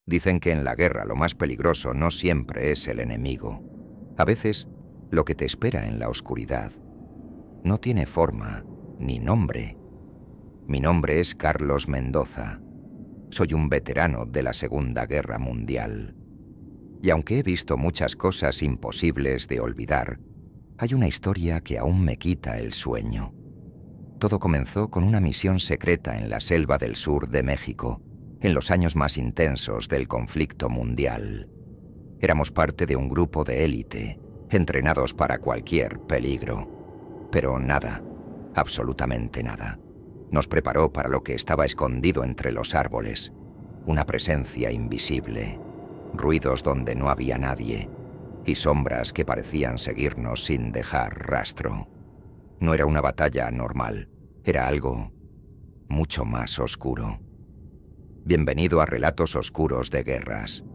Dicen que en la guerra lo más peligroso no siempre es el enemigo. A veces, lo que te espera en la oscuridad no tiene forma ni nombre. Mi nombre es Carlos Mendoza. Soy un veterano de la Segunda Guerra Mundial. Y aunque he visto muchas cosas imposibles de olvidar, hay una historia que aún me quita el sueño. Todo comenzó con una misión secreta en la selva del sur de México, en los años más intensos del conflicto mundial. Éramos parte de un grupo de élite, entrenados para cualquier peligro. Pero nada, absolutamente nada, nos preparó para lo que estaba escondido entre los árboles. Una presencia invisible, ruidos donde no había nadie y sombras que parecían seguirnos sin dejar rastro. No era una batalla normal, era algo mucho más oscuro. Bienvenido a Relatos Oscuros de Guerras.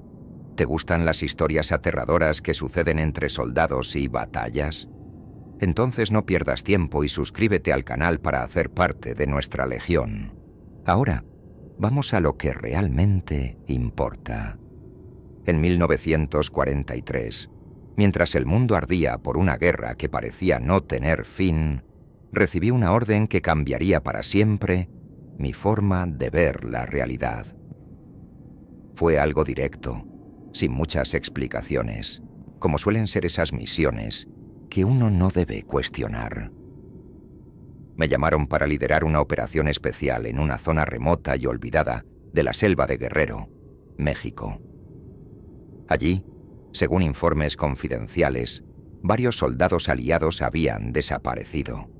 ¿Te gustan las historias aterradoras que suceden entre soldados y batallas? Entonces no pierdas tiempo y suscríbete al canal para hacer parte de nuestra legión. Ahora, vamos a lo que realmente importa. En 1943, mientras el mundo ardía por una guerra que parecía no tener fin, recibí una orden que cambiaría para siempre mi forma de ver la realidad. Fue algo directo, sin muchas explicaciones, como suelen ser esas misiones que uno no debe cuestionar. Me llamaron para liderar una operación especial en una zona remota y olvidada de la selva de Guerrero, México. Allí, según informes confidenciales, varios soldados aliados habían desaparecido.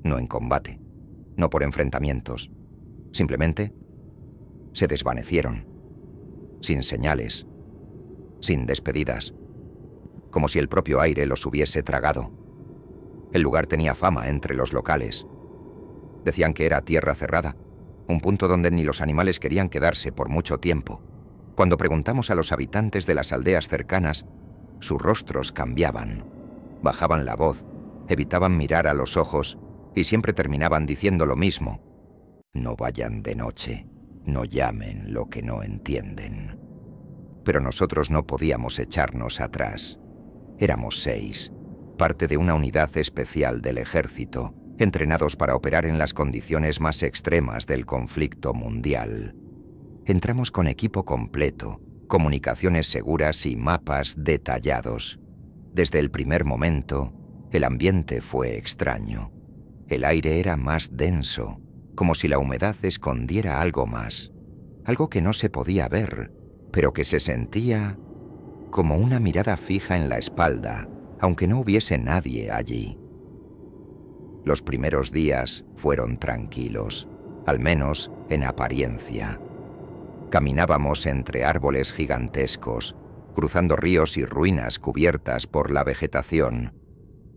No en combate, no por enfrentamientos, simplemente se desvanecieron, sin señales, sin despedidas, como si el propio aire los hubiese tragado. El lugar tenía fama entre los locales. Decían que era tierra cerrada, un punto donde ni los animales querían quedarse por mucho tiempo. Cuando preguntamos a los habitantes de las aldeas cercanas, sus rostros cambiaban, bajaban la voz, evitaban mirar a los ojos y siempre terminaban diciendo lo mismo: no vayan de noche, no llamen lo que no entienden. Pero nosotros no podíamos echarnos atrás. Éramos 6, parte de una unidad especial del ejército, entrenados para operar en las condiciones más extremas del conflicto mundial. Entramos con equipo completo, comunicaciones seguras y mapas detallados. Desde el primer momento, el ambiente fue extraño. El aire era más denso, como si la humedad escondiera algo más, algo que no se podía ver, pero que se sentía como una mirada fija en la espalda, aunque no hubiese nadie allí. Los primeros días fueron tranquilos, al menos en apariencia. Caminábamos entre árboles gigantescos, cruzando ríos y ruinas cubiertas por la vegetación.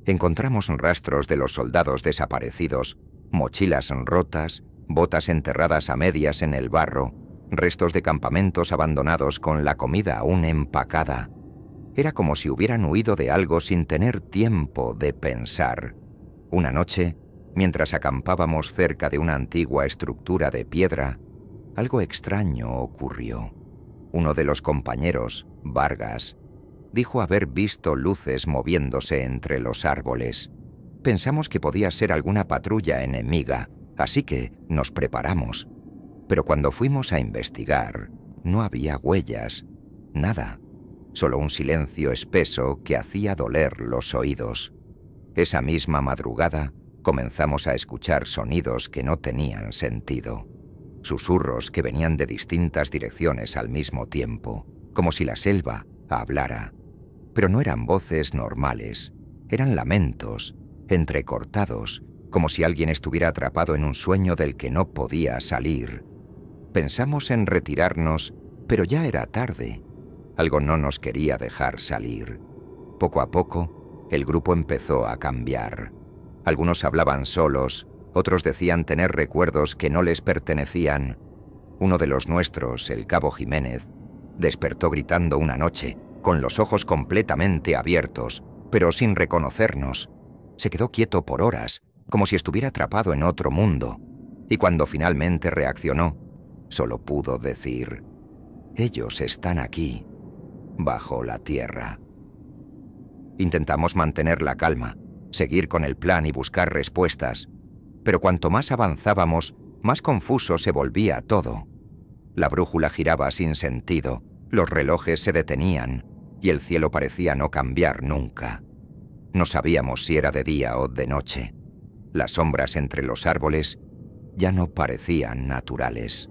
Encontramos rastros de los soldados desaparecidos, mochilas rotas, botas enterradas a medias en el barro, restos de campamentos abandonados con la comida aún empacada. Era como si hubieran huido de algo sin tener tiempo de pensar. Una noche, mientras acampábamos cerca de una antigua estructura de piedra, algo extraño ocurrió. Uno de los compañeros, Vargas, dijo haber visto luces moviéndose entre los árboles. Pensamos que podía ser alguna patrulla enemiga, así que nos preparamos. Pero cuando fuimos a investigar, no había huellas, nada, solo un silencio espeso que hacía doler los oídos. Esa misma madrugada comenzamos a escuchar sonidos que no tenían sentido. Susurros que venían de distintas direcciones al mismo tiempo, como si la selva hablara. Pero no eran voces normales, eran lamentos, entrecortados, como si alguien estuviera atrapado en un sueño del que no podía salir. Pensamos en retirarnos, pero ya era tarde. Algo no nos quería dejar salir. Poco a poco, el grupo empezó a cambiar. Algunos hablaban solos, otros decían tener recuerdos que no les pertenecían. Uno de los nuestros, el cabo Jiménez, despertó gritando una noche, con los ojos completamente abiertos, pero sin reconocernos. Se quedó quieto por horas, como si estuviera atrapado en otro mundo, y cuando finalmente reaccionó, solo pudo decir: Ellos están aquí, bajo la tierra. Intentamos mantener la calma, seguir con el plan y buscar respuestas, pero cuanto más avanzábamos, más confuso se volvía todo. La brújula giraba sin sentido, los relojes se detenían y el cielo parecía no cambiar nunca. No sabíamos si era de día o de noche. Las sombras entre los árboles ya no parecían naturales.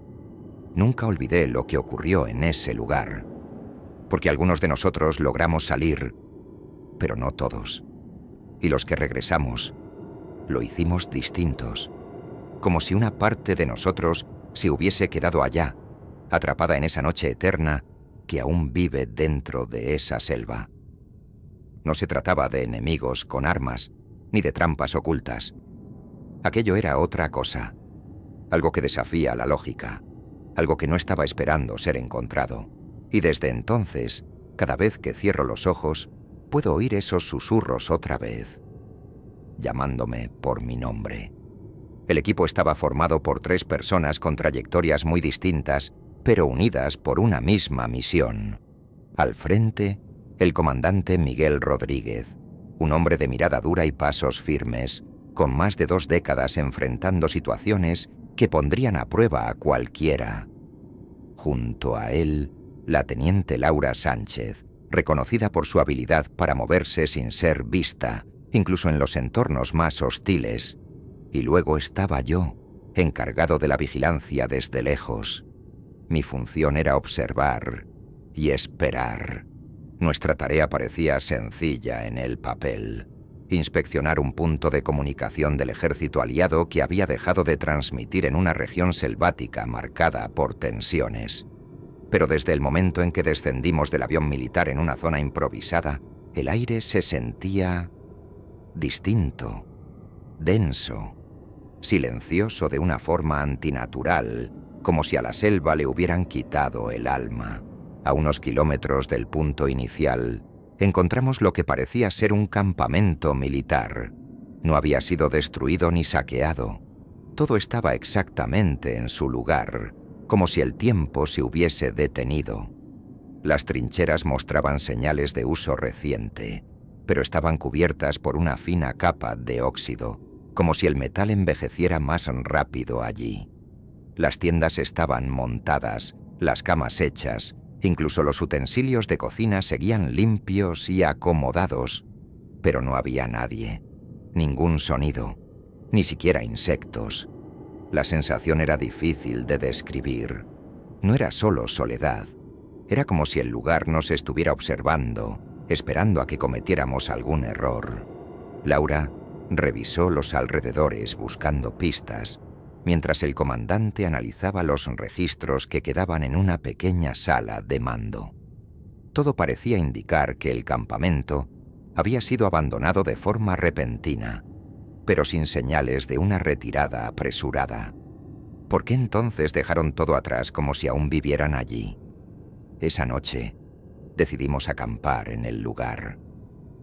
Nunca olvidé lo que ocurrió en ese lugar, porque algunos de nosotros logramos salir, pero no todos. Y los que regresamos, lo hicimos distintos, como si una parte de nosotros se hubiese quedado allá, atrapada en esa noche eterna que aún vive dentro de esa selva. No se trataba de enemigos con armas, ni de trampas ocultas. Aquello era otra cosa, algo que desafía la lógica, algo que no estaba esperando ser encontrado. Y desde entonces, cada vez que cierro los ojos, puedo oír esos susurros otra vez, llamándome por mi nombre. El equipo estaba formado por 3 personas con trayectorias muy distintas, pero unidas por una misma misión. Al frente, el comandante Miguel Rodríguez, un hombre de mirada dura y pasos firmes, con más de 2 décadas enfrentando situaciones que pondrían a prueba a cualquiera. Junto a él, la teniente Laura Sánchez, reconocida por su habilidad para moverse sin ser vista, incluso en los entornos más hostiles. Y luego estaba yo, encargado de la vigilancia desde lejos. Mi función era observar y esperar. Nuestra tarea parecía sencilla en el papel: inspeccionar un punto de comunicación del ejército aliado que había dejado de transmitir en una región selvática marcada por tensiones. Pero desde el momento en que descendimos del avión militar en una zona improvisada, el aire se sentía distinto, denso, silencioso de una forma antinatural, como si a la selva le hubieran quitado el alma. A unos kilómetros del punto inicial, encontramos lo que parecía ser un campamento militar. No había sido destruido ni saqueado. Todo estaba exactamente en su lugar, como si el tiempo se hubiese detenido. Las trincheras mostraban señales de uso reciente, pero estaban cubiertas por una fina capa de óxido, como si el metal envejeciera más rápido allí. Las tiendas estaban montadas, las camas hechas, incluso los utensilios de cocina seguían limpios y acomodados, pero no había nadie, ningún sonido, ni siquiera insectos. La sensación era difícil de describir. No era solo soledad, era como si el lugar nos estuviera observando, esperando a que cometiéramos algún error. Laura revisó los alrededores buscando pistas, mientras el comandante analizaba los registros que quedaban en una pequeña sala de mando. Todo parecía indicar que el campamento había sido abandonado de forma repentina, pero sin señales de una retirada apresurada. ¿Por qué entonces dejaron todo atrás como si aún vivieran allí? Esa noche decidimos acampar en el lugar.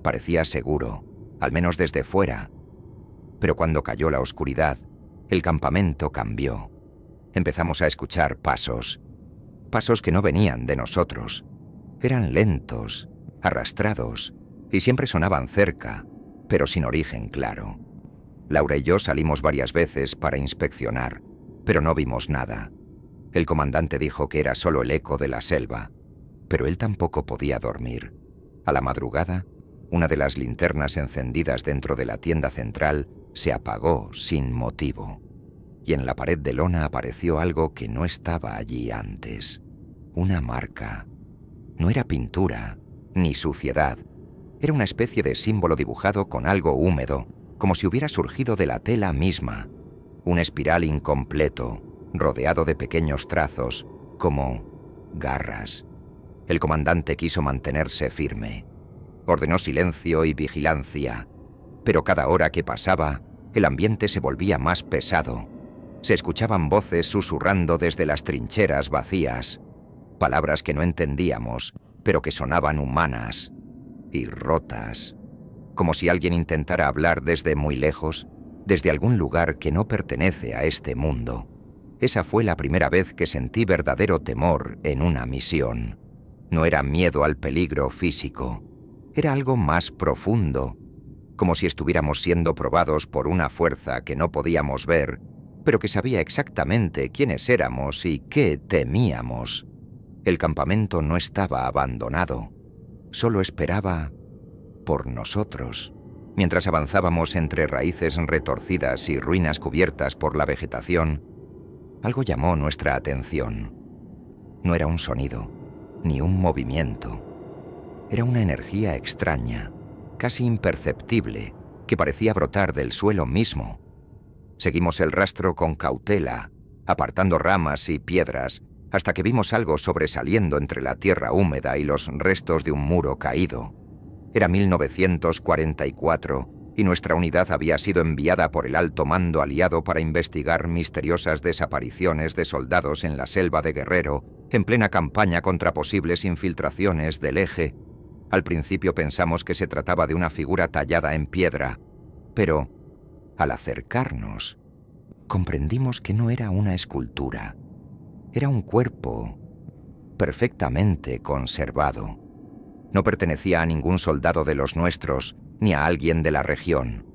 Parecía seguro, al menos desde fuera, pero cuando cayó la oscuridad, el campamento cambió. Empezamos a escuchar pasos, pasos que no venían de nosotros. Eran lentos, arrastrados, y siempre sonaban cerca, pero sin origen claro. Laura y yo salimos varias veces para inspeccionar, pero no vimos nada. El comandante dijo que era solo el eco de la selva, pero él tampoco podía dormir. A la madrugada, una de las linternas encendidas dentro de la tienda central se apagó sin motivo, y en la pared de lona apareció algo que no estaba allí antes. Una marca. No era pintura, ni suciedad. Era una especie de símbolo dibujado con algo húmedo, como si hubiera surgido de la tela misma. Un espiral incompleto, rodeado de pequeños trazos, como garras. El comandante quiso mantenerse firme. Ordenó silencio y vigilancia, pero cada hora que pasaba, el ambiente se volvía más pesado. Se escuchaban voces susurrando desde las trincheras vacías, palabras que no entendíamos, pero que sonaban humanas y rotas, como si alguien intentara hablar desde muy lejos, desde algún lugar que no pertenece a este mundo. Esa fue la primera vez que sentí verdadero temor en una misión. No era miedo al peligro físico, era algo más profundo, como si estuviéramos siendo probados por una fuerza que no podíamos ver, pero que sabía exactamente quiénes éramos y qué temíamos. El campamento no estaba abandonado, solo esperaba por nosotros. Mientras avanzábamos entre raíces retorcidas y ruinas cubiertas por la vegetación, algo llamó nuestra atención. No era un sonido, ni un movimiento. Era una energía extraña, casi imperceptible, que parecía brotar del suelo mismo. Seguimos el rastro con cautela, apartando ramas y piedras, hasta que vimos algo sobresaliendo entre la tierra húmeda y los restos de un muro caído. Era 1944 y nuestra unidad había sido enviada por el alto mando aliado para investigar misteriosas desapariciones de soldados en la selva de Guerrero, en plena campaña contra posibles infiltraciones del Eje. Al principio pensamos que se trataba de una figura tallada en piedra, pero al acercarnos, comprendimos que no era una escultura. Era un cuerpo perfectamente conservado. No pertenecía a ningún soldado de los nuestros, ni a alguien de la región.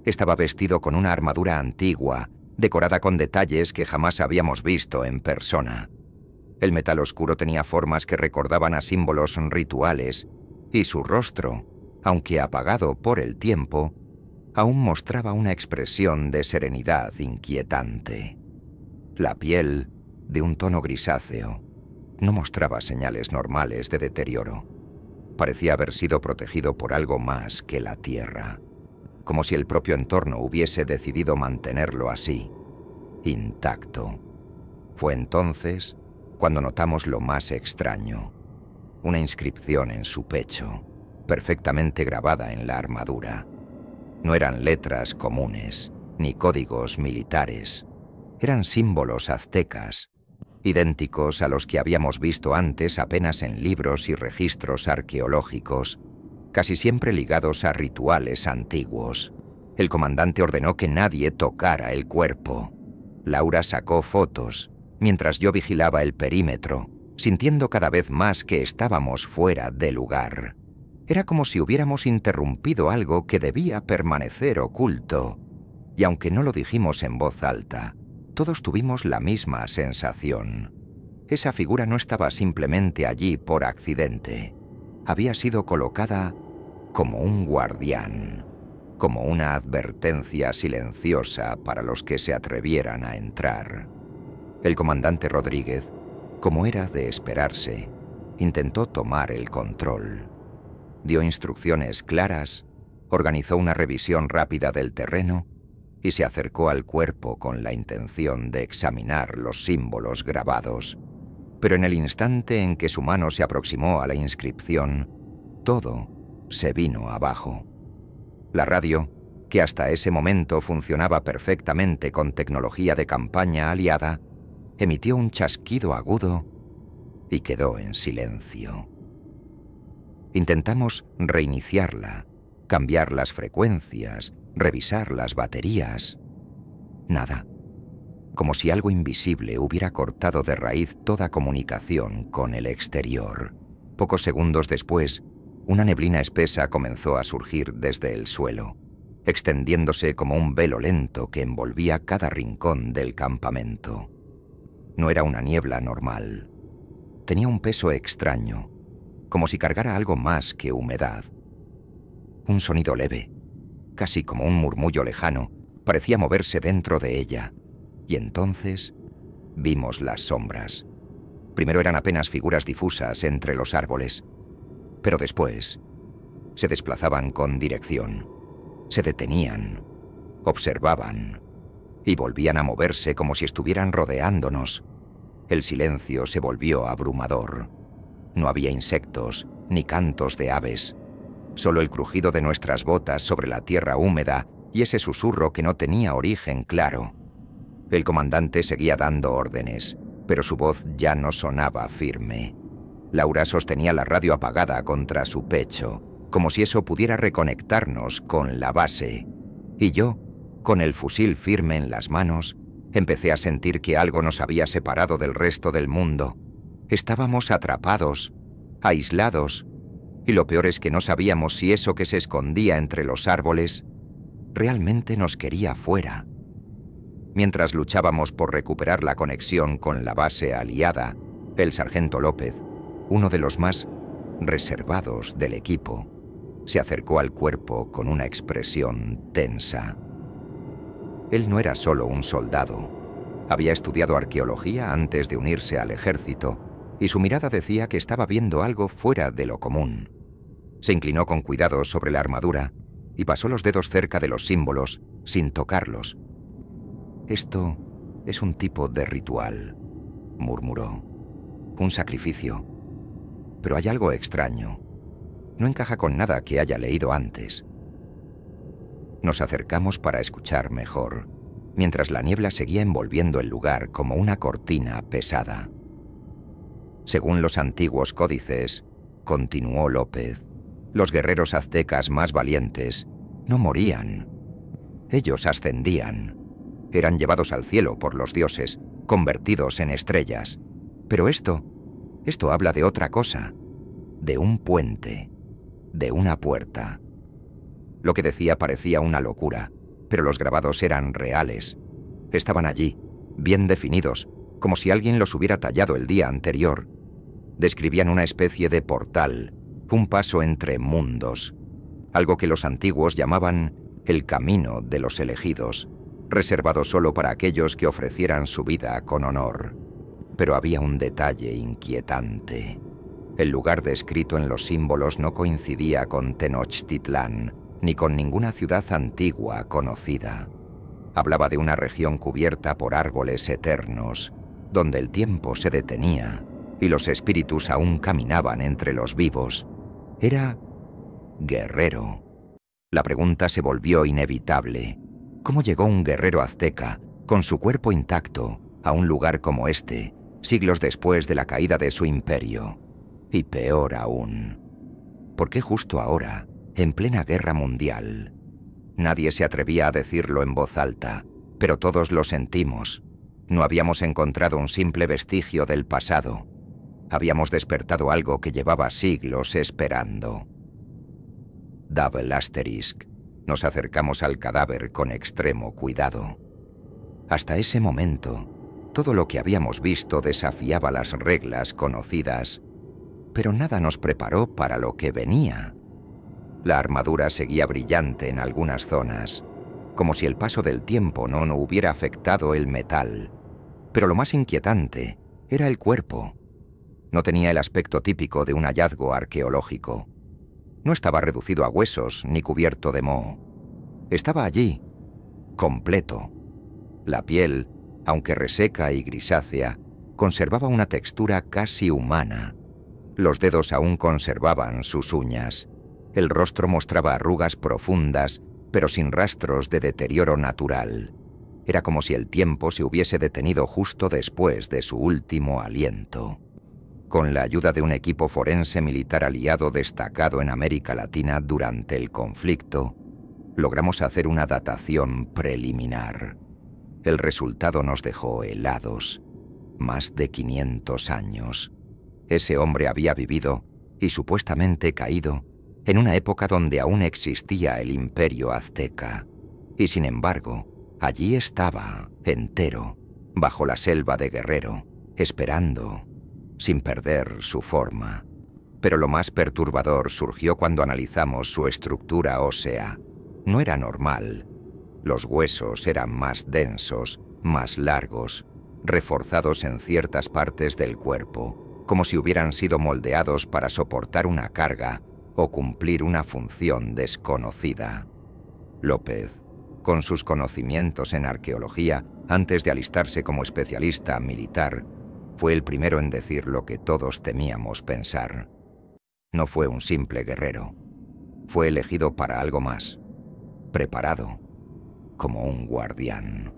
Estaba vestido con una armadura antigua, decorada con detalles que jamás habíamos visto en persona. El metal oscuro tenía formas que recordaban a símbolos rituales, y su rostro, aunque apagado por el tiempo, aún mostraba una expresión de serenidad inquietante. La piel, de un tono grisáceo, no mostraba señales normales de deterioro. Parecía haber sido protegido por algo más que la tierra, como si el propio entorno hubiese decidido mantenerlo así, intacto. Fue entonces cuando notamos lo más extraño: una inscripción en su pecho, perfectamente grabada en la armadura. No eran letras comunes, ni códigos militares. Eran símbolos aztecas, idénticos a los que habíamos visto antes apenas en libros y registros arqueológicos, casi siempre ligados a rituales antiguos. El comandante ordenó que nadie tocara el cuerpo. Laura sacó fotos, mientras yo vigilaba el perímetro, sintiendo cada vez más que estábamos fuera de lugar. Era como si hubiéramos interrumpido algo que debía permanecer oculto, y aunque no lo dijimos en voz alta, todos tuvimos la misma sensación. Esa figura no estaba simplemente allí por accidente. Había sido colocada como un guardián, como una advertencia silenciosa para los que se atrevieran a entrar. El comandante Rodríguez, como era de esperarse, intentó tomar el control. Dio instrucciones claras, organizó una revisión rápida del terreno y se acercó al cuerpo con la intención de examinar los símbolos grabados. Pero en el instante en que su mano se aproximó a la inscripción, todo se vino abajo. La radio, que hasta ese momento funcionaba perfectamente con tecnología de campaña aliada, emitió un chasquido agudo y quedó en silencio. Intentamos reiniciarla, cambiar las frecuencias, revisar las baterías. Nada. Como si algo invisible hubiera cortado de raíz toda comunicación con el exterior. Pocos segundos después, una neblina espesa comenzó a surgir desde el suelo, extendiéndose como un velo lento que envolvía cada rincón del campamento. No era una niebla normal. Tenía un peso extraño, como si cargara algo más que humedad. Un sonido leve, casi como un murmullo lejano, parecía moverse dentro de ella. Y entonces vimos las sombras. Primero eran apenas figuras difusas entre los árboles, pero después se desplazaban con dirección, se detenían, observaban y volvían a moverse como si estuvieran rodeándonos. El silencio se volvió abrumador. No había insectos ni cantos de aves, solo el crujido de nuestras botas sobre la tierra húmeda y ese susurro que no tenía origen claro. El comandante seguía dando órdenes, pero su voz ya no sonaba firme. Laura sostenía la radio apagada contra su pecho, como si eso pudiera reconectarnos con la base, y yo, con el fusil firme en las manos, Empecé a sentir que algo nos había separado del resto del mundo. Estábamos atrapados, aislados, y lo peor es que no sabíamos si eso que se escondía entre los árboles realmente nos quería fuera. Mientras luchábamos por recuperar la conexión con la base aliada, el sargento López, uno de los más reservados del equipo, se acercó al cuerpo con una expresión tensa. Él no era solo un soldado. Había estudiado arqueología antes de unirse al ejército y su mirada decía que estaba viendo algo fuera de lo común. Se inclinó con cuidado sobre la armadura y pasó los dedos cerca de los símbolos sin tocarlos. «Esto es un tipo de ritual», murmuró. «Un sacrificio. Pero hay algo extraño. No encaja con nada que haya leído antes». Nos acercamos para escuchar mejor, mientras la niebla seguía envolviendo el lugar como una cortina pesada. Según los antiguos códices, continuó López, los guerreros aztecas más valientes no morían. Ellos ascendían. Eran llevados al cielo por los dioses, convertidos en estrellas. Pero esto habla de otra cosa, de un puente, de una puerta. Lo que decía parecía una locura, pero los grabados eran reales. Estaban allí, bien definidos, como si alguien los hubiera tallado el día anterior. Describían una especie de portal, un paso entre mundos, algo que los antiguos llamaban el camino de los elegidos, reservado solo para aquellos que ofrecieran su vida con honor. Pero había un detalle inquietante. El lugar descrito en los símbolos no coincidía con Tenochtitlán, ni con ninguna ciudad antigua conocida. Hablaba de una región cubierta por árboles eternos, donde el tiempo se detenía y los espíritus aún caminaban entre los vivos. Era Guerrero. La pregunta se volvió inevitable. ¿Cómo llegó un guerrero azteca, con su cuerpo intacto, a un lugar como este, siglos después de la caída de su imperio? Y peor aún, ¿por qué justo ahora, en plena guerra mundial? Nadie se atrevía a decirlo en voz alta, pero todos lo sentimos. No habíamos encontrado un simple vestigio del pasado. Habíamos despertado algo que llevaba siglos esperando. Double asterisk. Nos acercamos al cadáver con extremo cuidado. Hasta ese momento, todo lo que habíamos visto desafiaba las reglas conocidas, pero nada nos preparó para lo que venía. La armadura seguía brillante en algunas zonas, como si el paso del tiempo no hubiera afectado el metal. Pero lo más inquietante era el cuerpo. No tenía el aspecto típico de un hallazgo arqueológico. No estaba reducido a huesos ni cubierto de moho. Estaba allí, completo. La piel, aunque reseca y grisácea, conservaba una textura casi humana. Los dedos aún conservaban sus uñas. El rostro mostraba arrugas profundas, pero sin rastros de deterioro natural. Era como si el tiempo se hubiese detenido justo después de su último aliento. Con la ayuda de un equipo forense militar aliado destacado en América Latina durante el conflicto, logramos hacer una datación preliminar. El resultado nos dejó helados. Más de 500 años. Ese hombre había vivido, y supuestamente caído, en una época donde aún existía el imperio azteca. Y sin embargo, allí estaba, entero, bajo la selva de Guerrero, esperando, sin perder su forma. Pero lo más perturbador surgió cuando analizamos su estructura ósea. No era normal. Los huesos eran más densos, más largos, reforzados en ciertas partes del cuerpo, como si hubieran sido moldeados para soportar una carga o cumplir una función desconocida. López, con sus conocimientos en arqueología, antes de alistarse como especialista militar, fue el primero en decir lo que todos temíamos pensar. No fue un simple guerrero. Fue elegido para algo más. Preparado, como un guardián.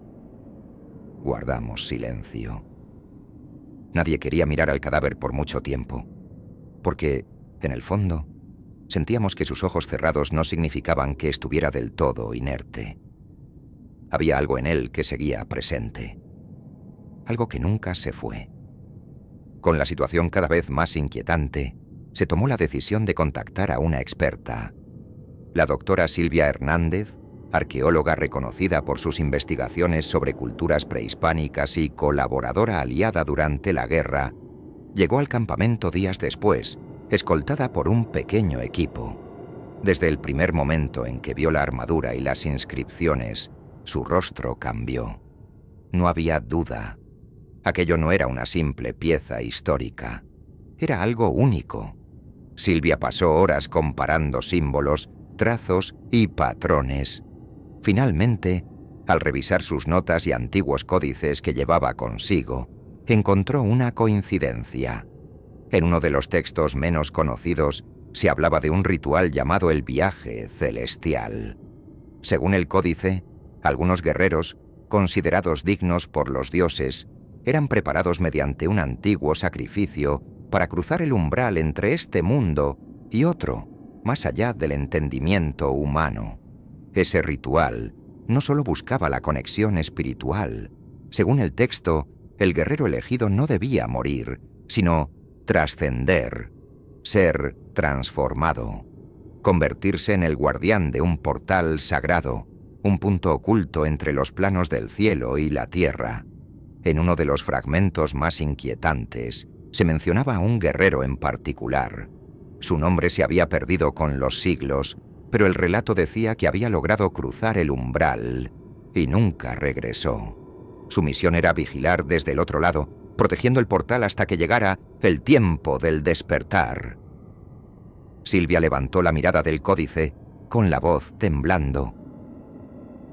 Guardamos silencio. Nadie quería mirar al cadáver por mucho tiempo, porque, en el fondo, sentíamos que sus ojos cerrados no significaban que estuviera del todo inerte. Había algo en él que seguía presente. algo que nunca se fue. Con la situación cada vez más inquietante, se tomó la decisión de contactar a una experta. La doctora Silvia Hernández, arqueóloga reconocida por sus investigaciones sobre culturas prehispánicas y colaboradora aliada durante la guerra, llegó al campamento días después, escoltada por un pequeño equipo. Desde el primer momento en que vio la armadura y las inscripciones, su rostro cambió. No había duda. Aquello no era una simple pieza histórica. Era algo único. Silvia pasó horas comparando símbolos, trazos y patrones. Finalmente, al revisar sus notas y antiguos códices que llevaba consigo, encontró una coincidencia. En uno de los textos menos conocidos, se hablaba de un ritual llamado el viaje celestial. Según el códice, algunos guerreros, considerados dignos por los dioses, eran preparados mediante un antiguo sacrificio para cruzar el umbral entre este mundo y otro, más allá del entendimiento humano. Ese ritual no solo buscaba la conexión espiritual. Según el texto, el guerrero elegido no debía morir, sino trascender, ser transformado, convertirse en el guardián de un portal sagrado, un punto oculto entre los planos del cielo y la tierra. En uno de los fragmentos más inquietantes, se mencionaba a un guerrero en particular. Su nombre se había perdido con los siglos, pero el relato decía que había logrado cruzar el umbral y nunca regresó. Su misión era vigilar desde el otro lado, protegiendo el portal hasta que llegara el tiempo del despertar. Silvia levantó la mirada del códice, con la voz temblando.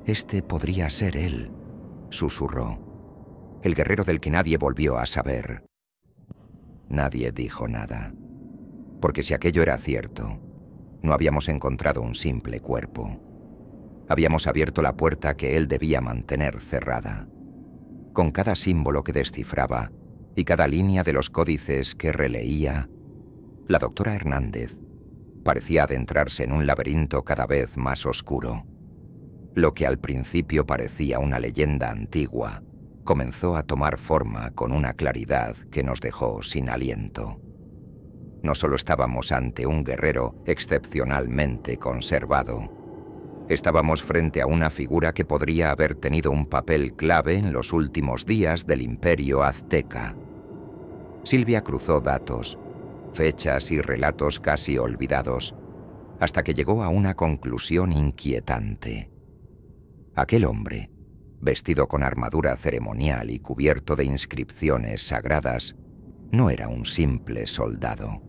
«Este podría ser él», susurró. El guerrero del que nadie volvió a saber. Nadie dijo nada, porque si aquello era cierto, no habíamos encontrado un simple cuerpo. Habíamos abierto la puerta que él debía mantener cerrada. Con cada símbolo que descifraba y cada línea de los códices que releía, la doctora Hernández parecía adentrarse en un laberinto cada vez más oscuro. Lo que al principio parecía una leyenda antigua, comenzó a tomar forma con una claridad que nos dejó sin aliento. No solo estábamos ante un guerrero excepcionalmente conservado, estábamos frente a una figura que podría haber tenido un papel clave en los últimos días del Imperio Azteca. Silvia cruzó datos, fechas y relatos casi olvidados, hasta que llegó a una conclusión inquietante. Aquel hombre, vestido con armadura ceremonial y cubierto de inscripciones sagradas, no era un simple soldado.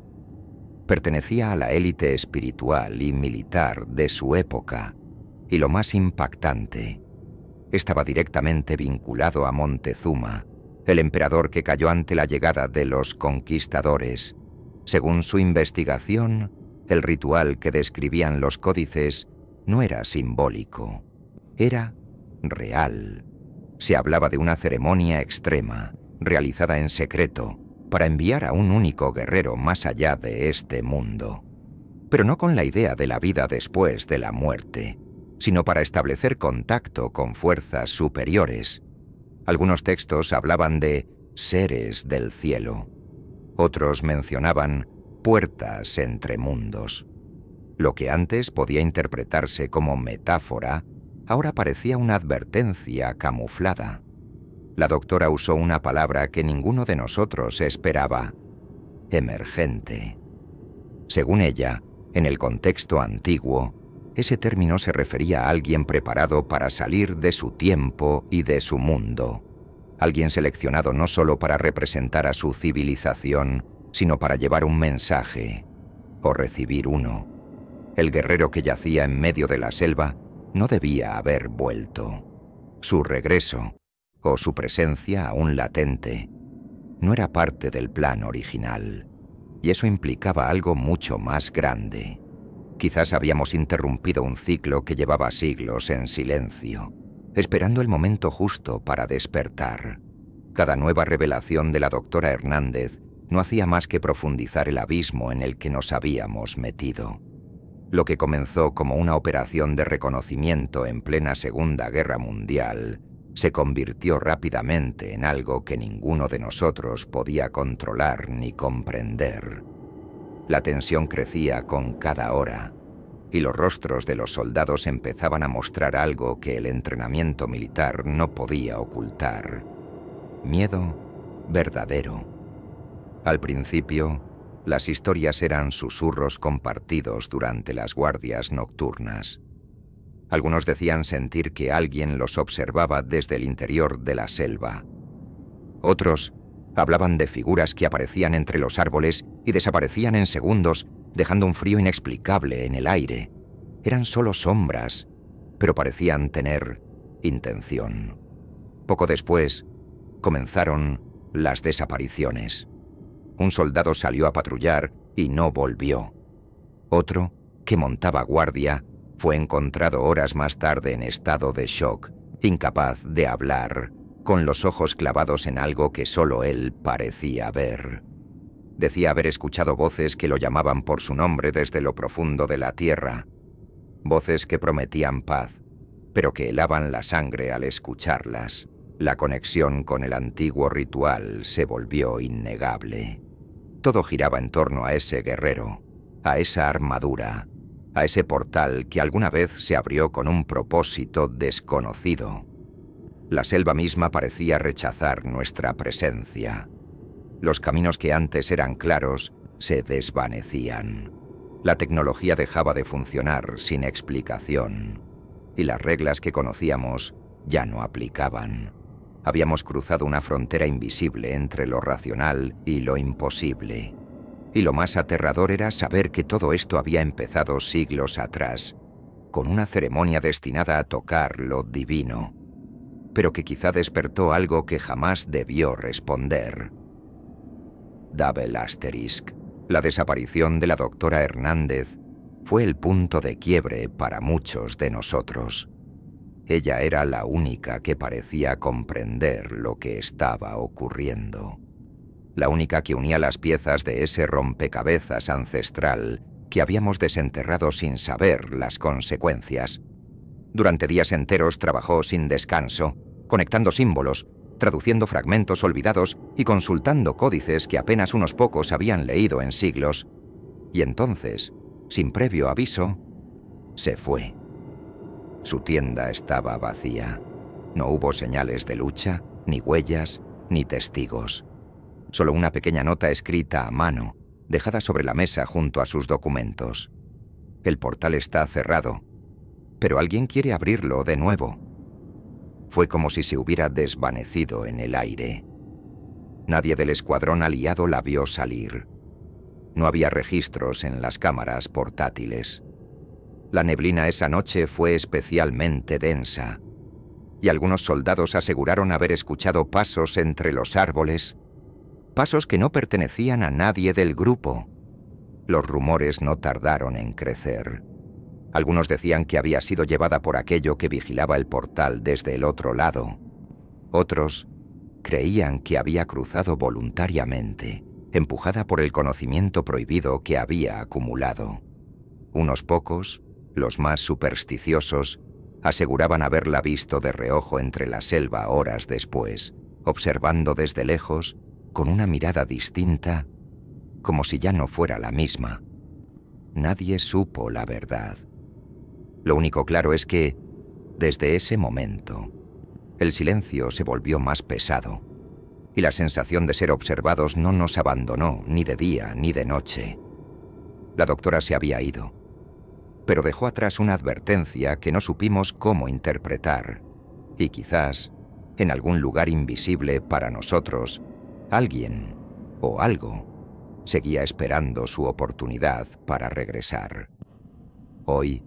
Pertenecía a la élite espiritual y militar de su época, y lo más impactante, estaba directamente vinculado a Montezuma, el emperador que cayó ante la llegada de los conquistadores. Según su investigación, el ritual que describían los códices no era simbólico, era real. Se hablaba de una ceremonia extrema, realizada en secreto, para enviar a un único guerrero más allá de este mundo. Pero no con la idea de la vida después de la muerte, sino para establecer contacto con fuerzas superiores. Algunos textos hablaban de seres del cielo. Otros mencionaban puertas entre mundos. Lo que antes podía interpretarse como metáfora, ahora parecía una advertencia camuflada. La doctora usó una palabra que ninguno de nosotros esperaba: emergente. Según ella, en el contexto antiguo, ese término se refería a alguien preparado para salir de su tiempo y de su mundo. Alguien seleccionado no solo para representar a su civilización, sino para llevar un mensaje, o recibir uno. El guerrero que yacía en medio de la selva no debía haber vuelto. Su regreso, o su presencia aún latente, no era parte del plan original, y eso implicaba algo mucho más grande. Quizás habíamos interrumpido un ciclo que llevaba siglos en silencio, esperando el momento justo para despertar. Cada nueva revelación de la doctora Hernández no hacía más que profundizar el abismo en el que nos habíamos metido. Lo que comenzó como una operación de reconocimiento en plena Segunda Guerra Mundial se convirtió rápidamente en algo que ninguno de nosotros podía controlar ni comprender. La tensión crecía con cada hora, y los rostros de los soldados empezaban a mostrar algo que el entrenamiento militar no podía ocultar. Miedo verdadero. Al principio, las historias eran susurros compartidos durante las guardias nocturnas. Algunos decían sentir que alguien los observaba desde el interior de la selva. Otros hablaban de figuras que aparecían entre los árboles y desaparecían en segundos, dejando un frío inexplicable en el aire. Eran solo sombras, pero parecían tener intención. Poco después, comenzaron las desapariciones. Un soldado salió a patrullar y no volvió. Otro, que montaba guardia, fue encontrado horas más tarde en estado de shock, incapaz de hablar, con los ojos clavados en algo que solo él parecía ver. Decía haber escuchado voces que lo llamaban por su nombre desde lo profundo de la tierra. Voces que prometían paz, pero que helaban la sangre al escucharlas. La conexión con el antiguo ritual se volvió innegable. Todo giraba en torno a ese guerrero, a esa armadura, a ese portal que alguna vez se abrió con un propósito desconocido. La selva misma parecía rechazar nuestra presencia. Los caminos que antes eran claros se desvanecían. La tecnología dejaba de funcionar sin explicación, y las reglas que conocíamos ya no aplicaban. Habíamos cruzado una frontera invisible entre lo racional y lo imposible. Y lo más aterrador era saber que todo esto había empezado siglos atrás, con una ceremonia destinada a tocar lo divino, pero que quizá despertó algo que jamás debió responder. Double Asterisk. La desaparición de la doctora Hernández fue el punto de quiebre para muchos de nosotros. Ella era la única que parecía comprender lo que estaba ocurriendo. La única que unía las piezas de ese rompecabezas ancestral que habíamos desenterrado sin saber las consecuencias. Durante días enteros trabajó sin descanso, conectando símbolos, traduciendo fragmentos olvidados y consultando códices que apenas unos pocos habían leído en siglos. Y entonces, sin previo aviso, se fue. Su tienda estaba vacía. No hubo señales de lucha, ni huellas, ni testigos. Solo una pequeña nota escrita a mano, dejada sobre la mesa junto a sus documentos. El portal está cerrado, pero alguien quiere abrirlo de nuevo. Fue como si se hubiera desvanecido en el aire. Nadie del escuadrón aliado la vio salir. No había registros en las cámaras portátiles. La neblina esa noche fue especialmente densa, y algunos soldados aseguraron haber escuchado pasos entre los árboles, pasos que no pertenecían a nadie del grupo. Los rumores no tardaron en crecer. Algunos decían que había sido llevada por aquello que vigilaba el portal desde el otro lado. Otros creían que había cruzado voluntariamente, empujada por el conocimiento prohibido que había acumulado. Unos pocos, los más supersticiosos, aseguraban haberla visto de reojo entre la selva horas después, observando desde lejos, con una mirada distinta, como si ya no fuera la misma. Nadie supo la verdad. Lo único claro es que, desde ese momento, el silencio se volvió más pesado, y la sensación de ser observados no nos abandonó ni de día ni de noche. La doctora se había ido, pero dejó atrás una advertencia que no supimos cómo interpretar, y quizás, en algún lugar invisible para nosotros, alguien o algo seguía esperando su oportunidad para regresar. Hoy,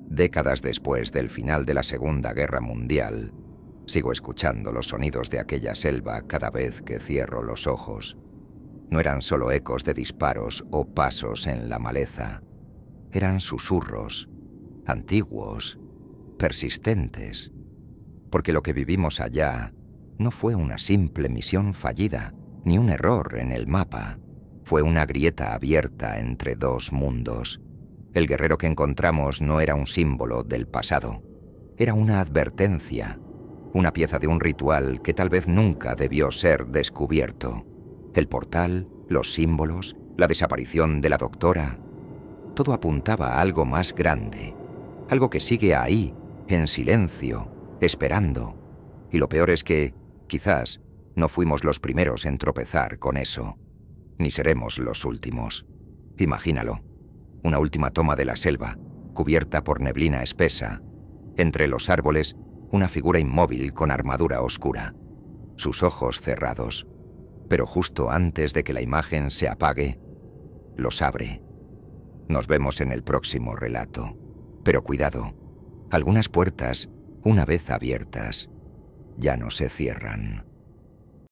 décadas después del final de la Segunda Guerra Mundial, sigo escuchando los sonidos de aquella selva cada vez que cierro los ojos. No eran solo ecos de disparos o pasos en la maleza. Eran susurros, antiguos, persistentes, porque lo que vivimos allá no fue una simple misión fallida, ni un error en el mapa. Fue una grieta abierta entre dos mundos. El guerrero que encontramos no era un símbolo del pasado, era una advertencia, Una pieza de un ritual que tal vez nunca debió ser descubierto. El portal, los símbolos, la desaparición de la doctora. Todo apuntaba a algo más grande. Algo que sigue ahí, en silencio, esperando. Y lo peor es que, quizás, no fuimos los primeros en tropezar con eso. Ni seremos los últimos. Imagínalo. Una última toma de la selva, cubierta por neblina espesa. Entre los árboles, una figura inmóvil con armadura oscura. Sus ojos cerrados. Pero justo antes de que la imagen se apague, los abre. Nos vemos en el próximo relato. Pero cuidado. Algunas puertas, una vez abiertas, ya no se cierran.